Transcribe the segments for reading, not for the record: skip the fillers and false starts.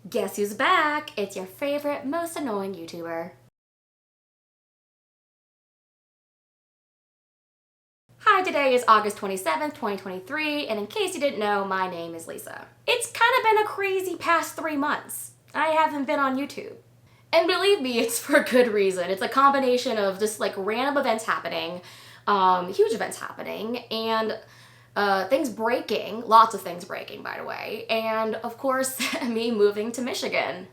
Guess who's back? It's your favorite, most annoying YouTuber. Hi, today is August 27th, 2023, and in case you didn't know, my name is Lisa. It's kind of been a crazy past 3 months. I haven't been on YouTube. And believe me, it's for good reason. It's a combination of just like random events happening, huge events happening, and things breaking, lots of things breaking, by the way, and of course, me moving to Michigan.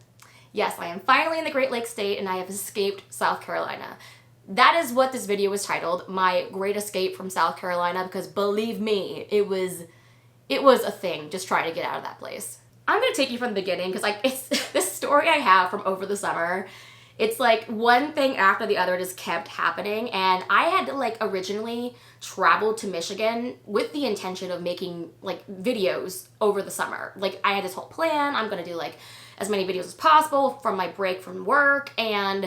Yes, I am finally in the Great Lakes state and I have escaped South Carolina. That is what this video was titled, My Great Escape from South Carolina, because believe me, it was a thing just trying to get out of that place. I'm gonna take you from the beginning because it's this story I have from over the summer. It's like one thing after the other just kept happening, and I had to originally travel to Michigan with the intention of making videos over the summer. I had this whole plan. I'm gonna do as many videos as possible from my break from work, and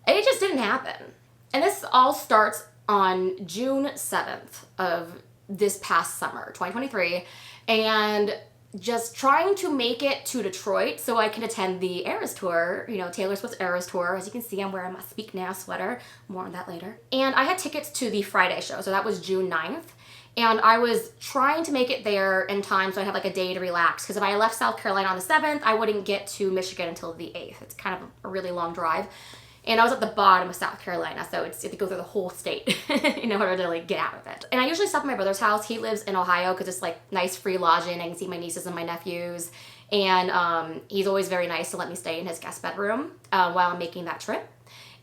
it just didn't happen. And this all starts on June 7th of this past summer, 2023, and just trying to make it to Detroit so I can attend the Eras Tour, Taylor Swift's Eras Tour. As you can see, I'm wearing my Speak Now sweater. More on that later. And I had tickets to the Friday show, so that was June 9th. And I was trying to make it there in time so I have a day to relax, because if I left South Carolina on the 7th, I wouldn't get to Michigan until the 8th. It's kind of a really long drive. And I was at the bottom of South Carolina, so you have to go through the whole state in order to get out of it. And I usually stop at my brother's house. He lives in Ohio because it's nice free lodging. I can see my nieces and my nephews. And he's always very nice to let me stay in his guest bedroom while I'm making that trip.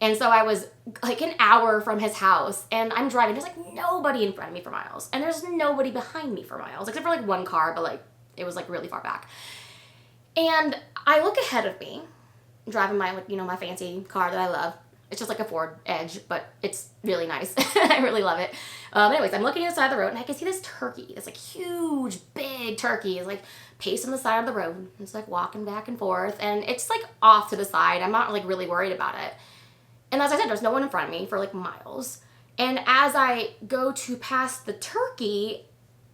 And so I was an hour from his house, and I'm driving. There's nobody in front of me for miles, and there's nobody behind me for miles, except for one car, but it was really far back. And I look ahead of me, driving my my fancy car that I love. It's just a Ford Edge, but it's really nice. I really love it. Anyways, I'm looking at the side of the road and I can see this turkey, this huge, big turkey is pacing the side of the road. It's walking back and forth, and it's off to the side. I'm not really worried about it. And as I said, there's no one in front of me for miles. And as I go to pass the turkey,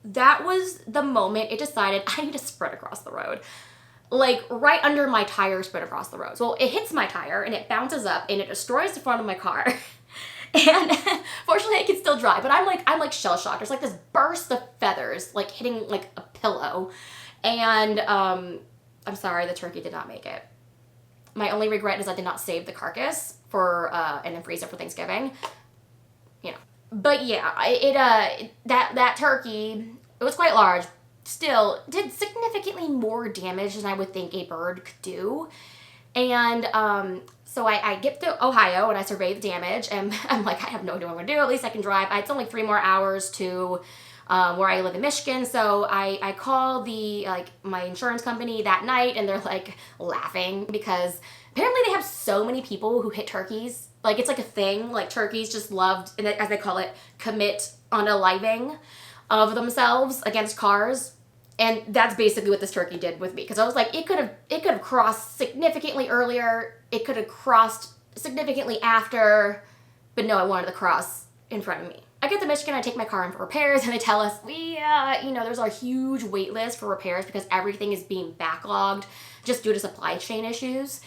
that was the moment it decided I need to sprint across the road. Right under my tire, sprint across the road. So it hits my tire and it bounces up and it destroys the front of my car. And fortunately I can still drive, but I'm shell shocked. There's this burst of feathers hitting a pillow. And I'm sorry, the turkey did not make it. My only regret is I did not save the carcass for and then freeze it for Thanksgiving. But yeah, that turkey, it was quite large, still did significantly more damage than I would think a bird could do. And so I get to Ohio and I survey the damage, and I'm I have no idea what I'm gonna do. At least I can drive. It's only 3 more hours to where I live in Michigan. So I call the my insurance company that night, and they're laughing because apparently they have so many people who hit turkeys. It's a thing. Turkeys just loved, as they call it, commit unaliving of themselves against cars. And that's basically what this turkey did with me, because I was it could have crossed significantly earlier, it could have crossed significantly after, but no, I wanted to cross in front of me. I get to Michigan, I take my car in for repairs, and they tell us there's a huge wait list for repairs because everything is being backlogged just due to supply chain issues,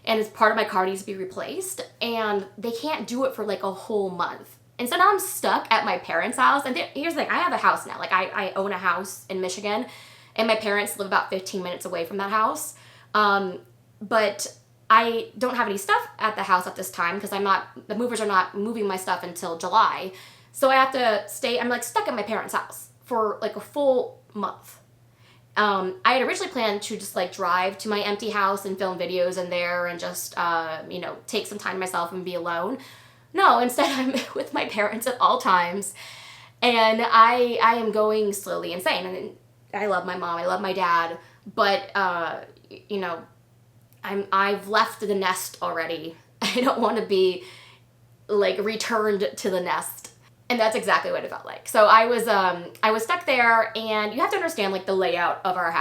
and as part of my car needs to be replaced, and they can't do it for a whole month. And so now I'm stuck at my parents' house. And here's the thing, I have a house now. I own a house in Michigan, and my parents live about 15 minutes away from that house. But I don't have any stuff at the house at this time because the movers are not moving my stuff until July. So I have to stay, I'm stuck at my parents' house for a full month. I had originally planned to just drive to my empty house and film videos in there and just, take some time to myself and be alone. No, instead I'm with my parents at all times, and I am going slowly insane. And I love my mom, I love my dad, but I've left the nest already. I don't want to be returned to the nest, and that's exactly what it felt like. So I was stuck there, and you have to understand the layout of our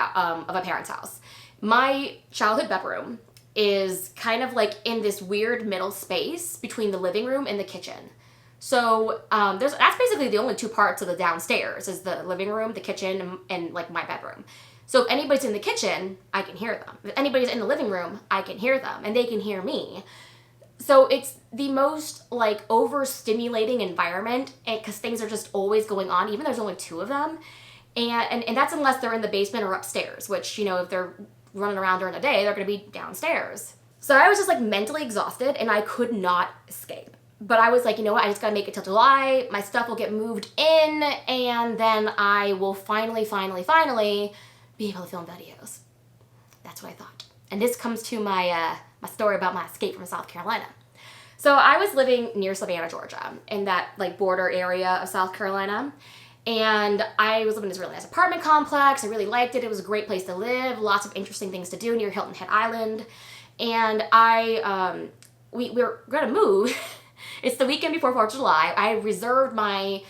of a parent's house. My childhood bedroom is kind of in this weird middle space between the living room and the kitchen. So that's basically the only 2 parts of the downstairs is the living room, the kitchen, and my bedroom. So if anybody's in the kitchen, I can hear them. If anybody's in the living room, I can hear them, and they can hear me. So it's the most like overstimulating environment, because things are just always going on, even there's only 2 of them. And that's unless they're in the basement or upstairs, which, you know, if they're running around during the day, they're gonna be downstairs. So I was just like mentally exhausted and I could not escape. But I was like, you know what, I just gotta make it till July, my stuff will get moved in, and then I will finally be able to film videos. That's what I thought. And this comes to my my story about my escape from South Carolina. So I was living near Savannah, Georgia, in that like border area of South Carolina. And I was living in this really nice apartment complex. I really liked it. It was a great place to live. Lots of interesting things to do near Hilton Head Island. And we were gonna move. It's the weekend before 4th of July. I reserved my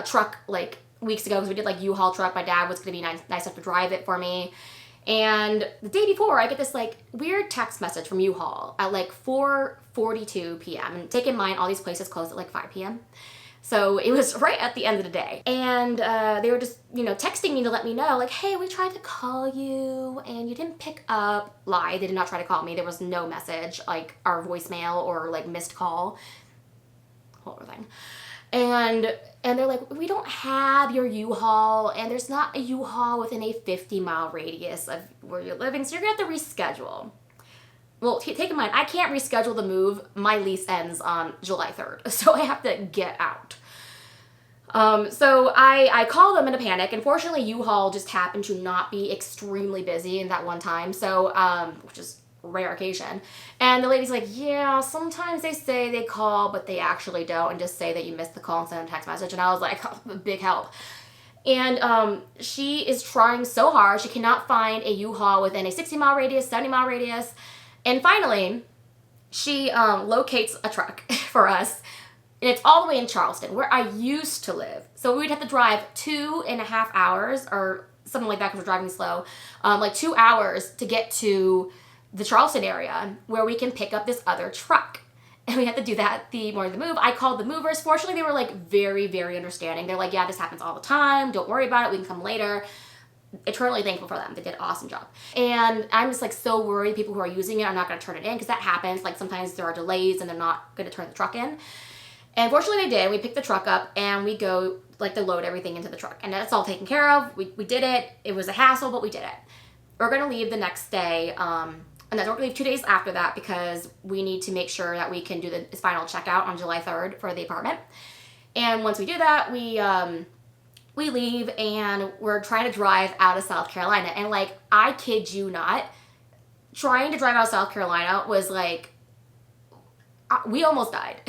truck like weeks ago because we did like U-Haul truck. My dad was gonna be nice enough to drive it for me. And the day before, I get this like weird text message from U-Haul at like 4:42 p.m. And take in mind, all these places closed at like 5 p.m. So it was right at the end of the day. And they were just, you know, texting me to let me know, like, hey, we tried to call you and you didn't pick up. Lie, they did not try to call me. There was no message, like our voicemail or like missed call. Whole other thing. And they're like, we don't have your U-Haul, and there's not a U-Haul within a 50-mile radius of where you're living, so you're gonna have to reschedule. Well, take in mind, I can't reschedule the move. My lease ends on July 3rd, so I have to get out. So I called them in a panic, and fortunately U-Haul just happened to not be extremely busy in that one time, so, which is rare occasion. And the lady's like, yeah, sometimes they say they call, but they actually don't, and just say that you missed the call and send a text message. And I was like, oh, big help. And she is trying so hard. She cannot find a U-Haul within a 60-mile radius, 70-mile radius. And finally, she locates a truck for us. And it's all the way in Charleston, where I used to live. So we'd have to drive 2.5 hours, or something like that because we're driving slow, like 2 hours to get to the Charleston area where we can pick up this other truck. And we had to do that the morning of the move. I called the movers. Fortunately, they were like very, very understanding. They're like, yeah, this happens all the time. Don't worry about it. We can come later. Eternally thankful for them. They did an awesome job. And I'm just like so worried people who are using it are not going to turn it in, because that happens. Like sometimes there are delays and they're not going to turn the truck in. And fortunately they did. We picked the truck up and we go like to load everything into the truck. And that's all taken care of. We did it. It was a hassle, but we did it. We're going to leave the next day. And then we're going to leave 2 days after that because we need to make sure that we can do the final checkout on July 3rd for the apartment. And once we do that, we leave and we're trying to drive out of South Carolina. And like, I kid you not, trying to drive out of South Carolina was like, we almost died.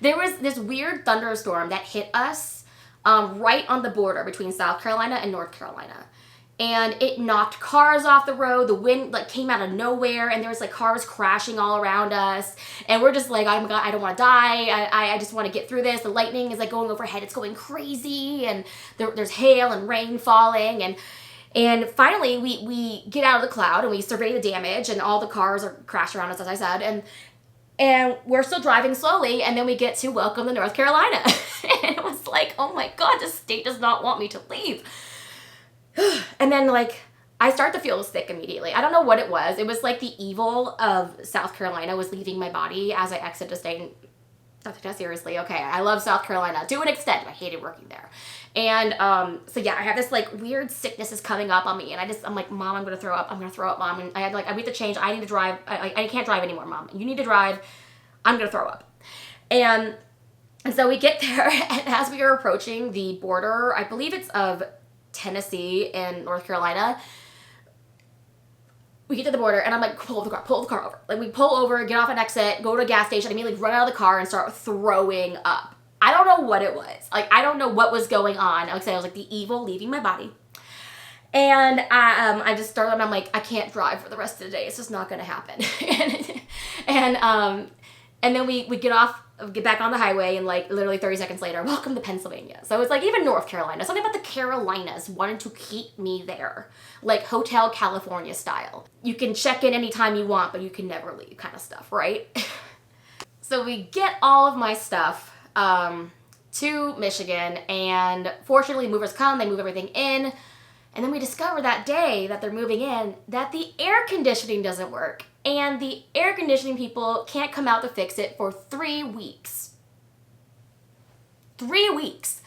There was this weird thunderstorm that hit us right on the border between South Carolina and North Carolina. And it knocked cars off the road. The wind like came out of nowhere, and there was like cars crashing all around us. And we're just like, oh my God, I don't want to die. I just want to get through this. The lightning is like going overhead. It's going crazy. And there's hail and rain falling. And finally we get out of the cloud and we survey the damage, and all the cars are crashed around us, as I said. And we're still driving slowly, and then we get to welcome to North Carolina. And it was like, oh my God, this state does not want me to leave. And then like I start to feel sick immediately. I don't know what it was. It was like the evil of South Carolina was leaving my body as I exited the state. Don't take that seriously. Okay, I love South Carolina to an extent. I hated working there. And so yeah, I have this like weird sickness is coming up on me, and I'm like, Mom, I'm gonna throw up. I'm gonna throw up, Mom. And I need to change. I need to drive. I can't drive anymore, Mom. You need to drive. I'm gonna throw up. And so we get there, and as we are approaching the border, I believe it's of Tennessee and North Carolina, we get to the border, and I'm like, pull the car over. Like, we pull over, get off an exit, go to a gas station, immediately run out of the car and start throwing up. I don't know what it was. Like, I don't know what was going on. Like I said, I was like the evil leaving my body. And I just started, and I'm like, I can't drive for the rest of the day. It's just not going to happen. And then we get back on the highway, and like literally 30 seconds later, welcome to Pennsylvania. So it's like even North Carolina, something about the Carolinas wanted to keep me there, like Hotel California style. You can check in anytime you want, but you can never leave kind of stuff, right? So we get all of my stuff to Michigan, and fortunately movers come, they move everything in, And then we discover that day that they're moving in that the air conditioning doesn't work. And the air conditioning people can't come out to fix it for 3 weeks. 3 weeks.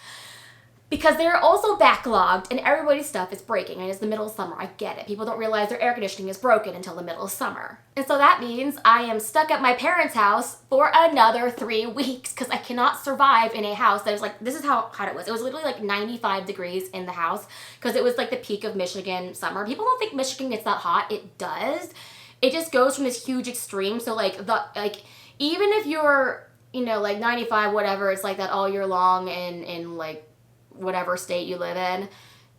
Because they're also backlogged and everybody's stuff is breaking, and it's the middle of summer. I get it. People don't realize their air conditioning is broken until the middle of summer. And so that means I am stuck at my parents' house for another 3 weeks because I cannot survive in a house that is like, this is how hot it was. It was literally like 95 degrees in the house because it was like the peak of Michigan summer. People don't think Michigan gets that hot. It does. It just goes from this huge extreme. So like even if you're, you know, like 95, whatever, it's like that all year long in like whatever state you live in.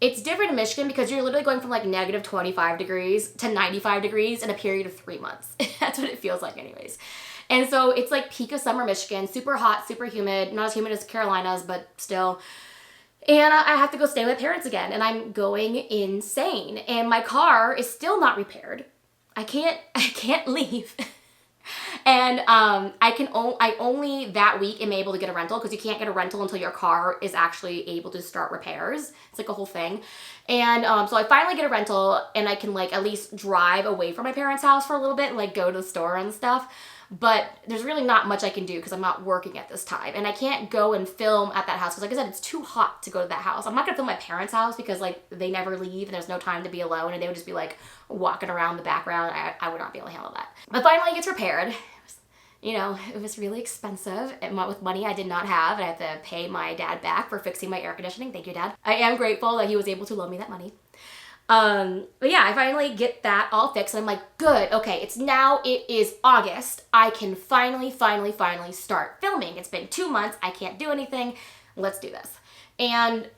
It's different in Michigan because you're literally going from like negative 25 degrees to 95 degrees in a period of 3 months. That's what it feels like anyways. And so it's like peak of summer Michigan, super hot, super humid, not as humid as Carolinas, but still. And I have to go stay with my parents again, and I'm going insane. And my car is still not repaired. I can't leave. And I only that week am able to get a rental because you can't get a rental until your car is actually able to start repairs. It's like a whole thing. And so I finally get a rental and I can like at least drive away from my parents' house for a little bit and like go to the store and stuff. But there's really not much I can do because I'm not working at this time. And I can't go and film at that house because like I said, it's too hot to go to that house. I'm not going to film my parents' house because like they never leave and there's no time to be alone and they would just be like walking around the background. I would not be able to handle that. But finally it gets repaired. You know, it was really expensive and with money I did not have. And I had to pay my dad back for fixing my air conditioning. Thank you, Dad. I am grateful that he was able to loan me that money. But yeah, I finally get that all fixed and I'm like, good, okay, it is August. I can finally start filming. It's been 2 months. I can't do anything. Let's do this. And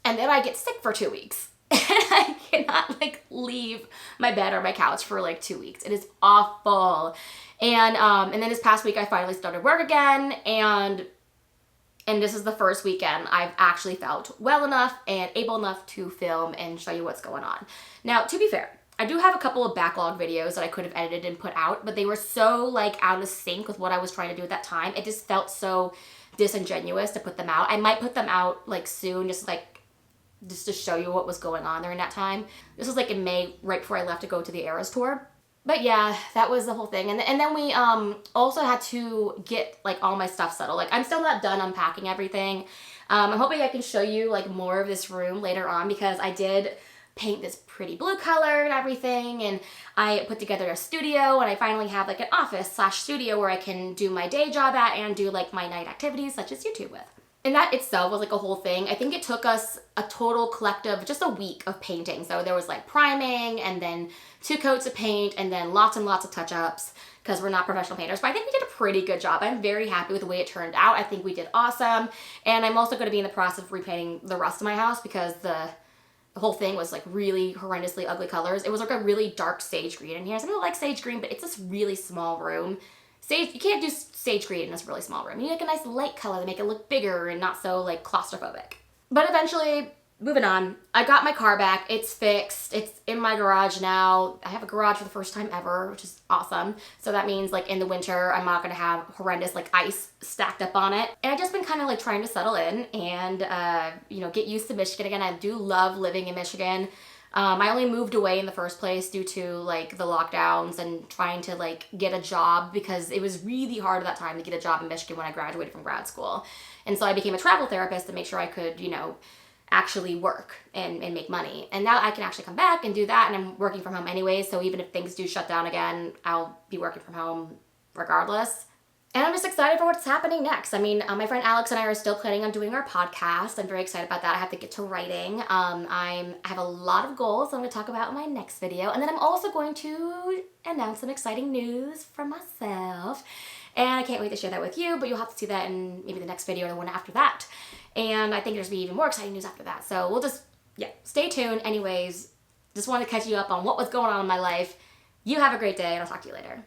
then I get sick for 2 weeks. And I cannot like leave my bed or my couch for like 2 weeks. It is awful. And then this past week I finally started work again, and this is the first weekend I've actually felt well enough and able enough to film and show you what's going on. Now, to be fair, I do have a couple of backlog videos that I could have edited and put out, but they were so like out of sync with what I was trying to do at that time. It just felt so disingenuous to put them out. I might put them out like soon, just to show you what was going on during that time. This was like in May, right before I left to go to the Eras tour. But yeah, that was the whole thing. And then we also had to get like all my stuff settled. Like I'm still not done unpacking everything. I'm hoping I can show you like more of this room later on because I did paint this pretty blue color and everything. And I put together a studio and I finally have like an office/studio where I can do my day job at and do like my night activities such as YouTube with. And that itself was like a whole thing. I think it took us a total collective, just a week of painting. So there was like priming and then 2 coats of paint and then lots and lots of touch-ups because we're not professional painters. But I think we did a pretty good job. I'm very happy with the way it turned out. I think we did awesome. And I'm also going to be in the process of repainting the rest of my house because the whole thing was like really horrendously ugly colors. It was like a really dark sage green in here. Some people like sage green, but it's this really small room. Sage, you can't do sage green in this really small room. You need like a nice light color to make it look bigger and not so like claustrophobic. But eventually, moving on, I got my car back. It's fixed. It's in my garage now. I have a garage for the first time ever, which is awesome. So that means like in the winter, I'm not gonna have horrendous like ice stacked up on it. And I've just been kind of like trying to settle in and you know, get used to Michigan again. I do love living in Michigan. I only moved away in the first place due to like the lockdowns and trying to like get a job because it was really hard at that time to get a job in Michigan when I graduated from grad school. And so I became a travel therapist to make sure I could, you know, actually work and make money. And now I can actually come back and do that, and I'm working from home anyway, so even if things do shut down again, I'll be working from home regardless. And I'm just excited for what's happening next. I mean, my friend Alex and I are still planning on doing our podcast. I'm very excited about that. I have to get to writing. I have a lot of goals I'm going to talk about in my next video. And then I'm also going to announce some exciting news from myself. And I can't wait to share that with you, but you'll have to see that in maybe the next video or the one after that. And I think there's going to be even more exciting news after that. So we'll just, yeah, stay tuned. Anyways, just wanted to catch you up on what was going on in my life. You have a great day, and I'll talk to you later.